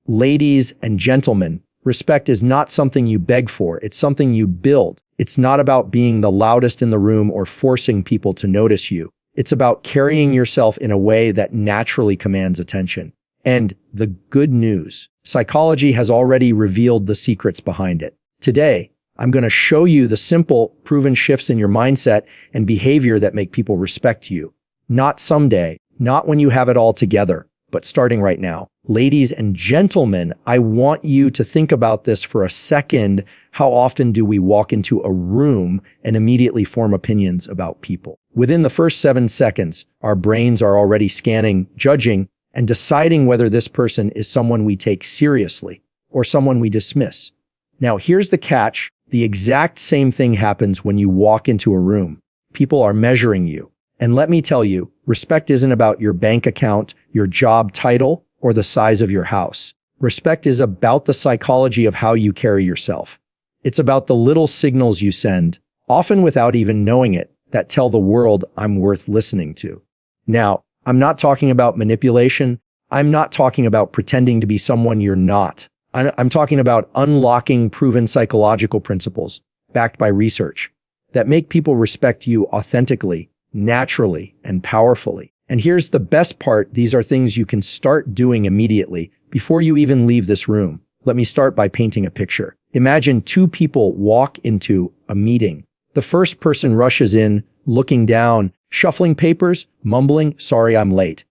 Ladies and gentlemen, respect is not something you beg for, it's something you build. It's not about being the loudest in the room or forcing people to notice you. It's about carrying yourself in a way that naturally commands attention. And the good news, psychology has already revealed the secrets behind it. Today, I'm going to show you the simple, proven shifts in your mindset and behavior that make people respect you. Not someday, not when you have it all together, but starting right now. Ladies and gentlemen, I want you to think about this for a second. How often do we walk into a room and immediately form opinions about people? Within the first 7 seconds, our brains are already scanning, judging, and deciding whether this person is someone we take seriously or someone we dismiss. Now, here's the catch. The exact same thing happens when you walk into a room. People are measuring you. And let me tell you, respect isn't about your bank account, your job title, or the size of your house. Respect is about the psychology of how you carry yourself. It's about the little signals you send, often without even knowing it, that tell the world I'm worth listening to. Now, I'm not talking about manipulation. I'm not talking about pretending to be someone you're not. I'm talking about unlocking proven psychological principles, backed by research, that make people respect you authentically, naturally, and powerfully. And here's the best part. These are things you can start doing immediately before you even leave this room. Let me start by painting a picture. Imagine 2 people walk into a meeting. The first person rushes in, looking down, shuffling papers, mumbling, "Sorry, I'm late."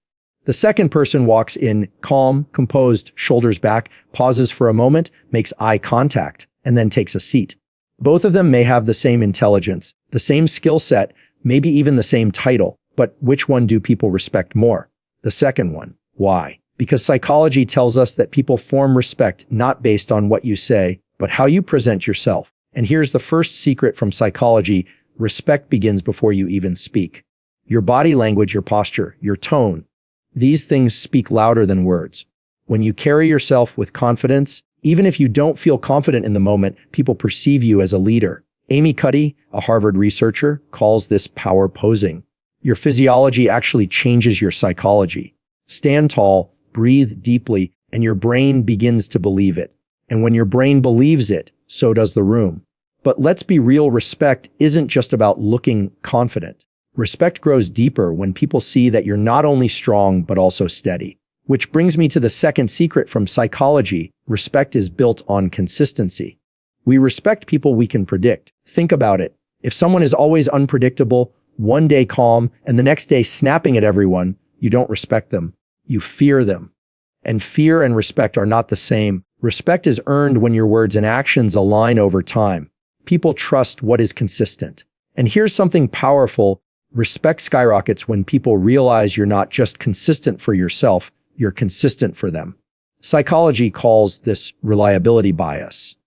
The second person walks in, calm, composed, shoulders back, pauses for a moment, makes eye contact, and then takes a seat. Both of them may have the same intelligence, the same skill set, maybe even the same title. But which one do people respect more? The second one. Why? Because psychology tells us that people form respect not based on what you say, but how you present yourself. And here's the first secret from psychology. Respect begins before you even speak. Your body language, your posture, your tone. These things speak louder than words. When you carry yourself with confidence, even if you don't feel confident in the moment, people perceive you as a leader. Amy Cuddy, a Harvard researcher, calls this power posing. Your physiology actually changes your psychology. Stand tall, breathe deeply, and your brain begins to believe it. And when your brain believes it, so does the room. But let's be real, respect isn't just about looking confident. Respect grows deeper when people see that you're not only strong, but also steady. Which brings me to the second secret from psychology. Respect is built on consistency. We respect people we can predict. Think about it. If someone is always unpredictable, one day calm, and the next day snapping at everyone, you don't respect them. You fear them. And fear and respect are not the same. Respect is earned when your words and actions align over time. People trust what is consistent. And here's something powerful. Respect skyrockets when people realize you're not just consistent for yourself, you're consistent for them. Psychology calls this reliability bias.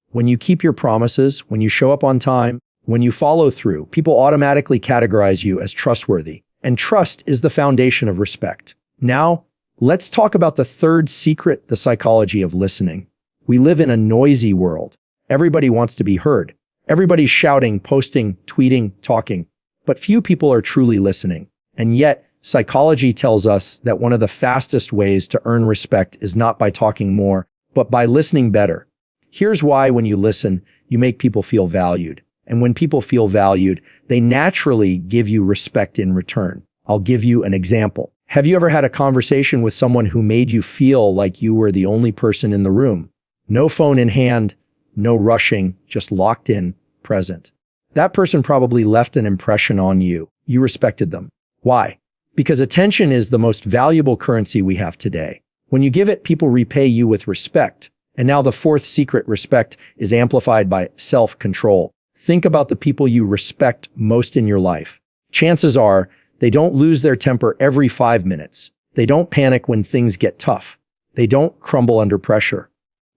When you keep your promises, when you show up on time, when you follow through, people automatically categorize you as trustworthy. And trust is the foundation of respect. Now, let's talk about the third secret, the psychology of listening. We live in a noisy world. Everybody wants to be heard. Everybody's shouting, posting, tweeting, talking. But few people are truly listening. And yet, psychology tells us that one of the fastest ways to earn respect is not by talking more, but by listening better. Here's why: when you listen, you make people feel valued. And when people feel valued, they naturally give you respect in return. I'll give you an example. Have you ever had a conversation with someone who made you feel like you were the only person in the room? No phone in hand, no rushing, just locked in, present. That person probably left an impression on you. You respected them. Why? Because attention is the most valuable currency we have today. When you give it, people repay you with respect. And now the fourth secret, respect, is amplified by self-control. Think about the people you respect most in your life. Chances are they don't lose their temper every 5 minutes. They don't panic when things get tough. They don't crumble under pressure.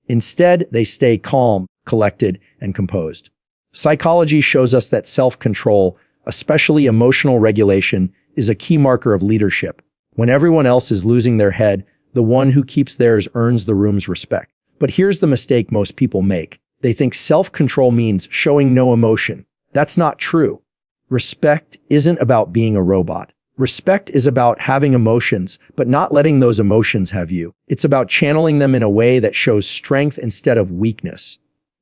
Instead, they stay calm, collected, and composed. Psychology shows us that self-control, especially emotional regulation, is a key marker of leadership. When everyone else is losing their head, the one who keeps theirs earns the room's respect. But here's the mistake most people make. They think self-control means showing no emotion. That's not true. Respect isn't about being a robot. Respect is about having emotions, but not letting those emotions have you. It's about channeling them in a way that shows strength instead of weakness.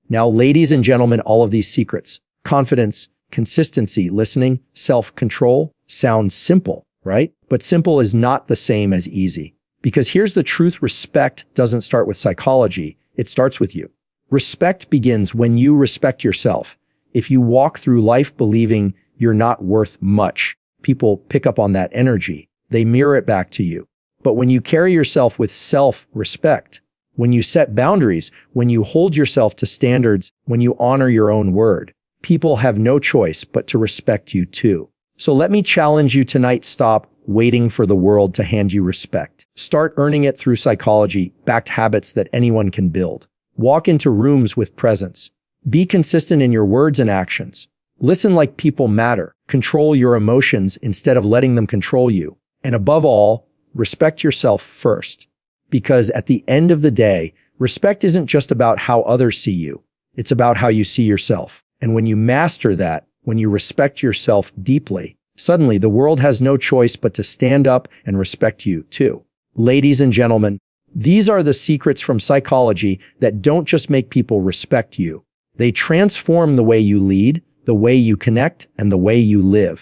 Now, ladies and gentlemen, all of these secrets, confidence, consistency, listening, self-control, sound simple, right? But simple is not the same as easy. Because here's the truth, respect doesn't start with psychology, it starts with you. Respect begins when you respect yourself. If you walk through life believing you're not worth much, people pick up on that energy. They mirror it back to you. But when you carry yourself with self-respect, when you set boundaries, when you hold yourself to standards, when you honor your own word, people have no choice but to respect you too. So let me challenge you tonight, stop waiting for the world to hand you respect. Start earning it through psychology-backed habits that anyone can build. Walk into rooms with presence. Be consistent in your words and actions. Listen like people matter. Control your emotions instead of letting them control you. And above all, respect yourself first. Because at the end of the day, respect isn't just about how others see you. It's about how you see yourself. And when you master that, when you respect yourself deeply, suddenly the world has no choice but to stand up and respect you too. Ladies and gentlemen, these are the secrets from psychology that don't just make people respect you. They transform the way you lead, the way you connect, and the way you live.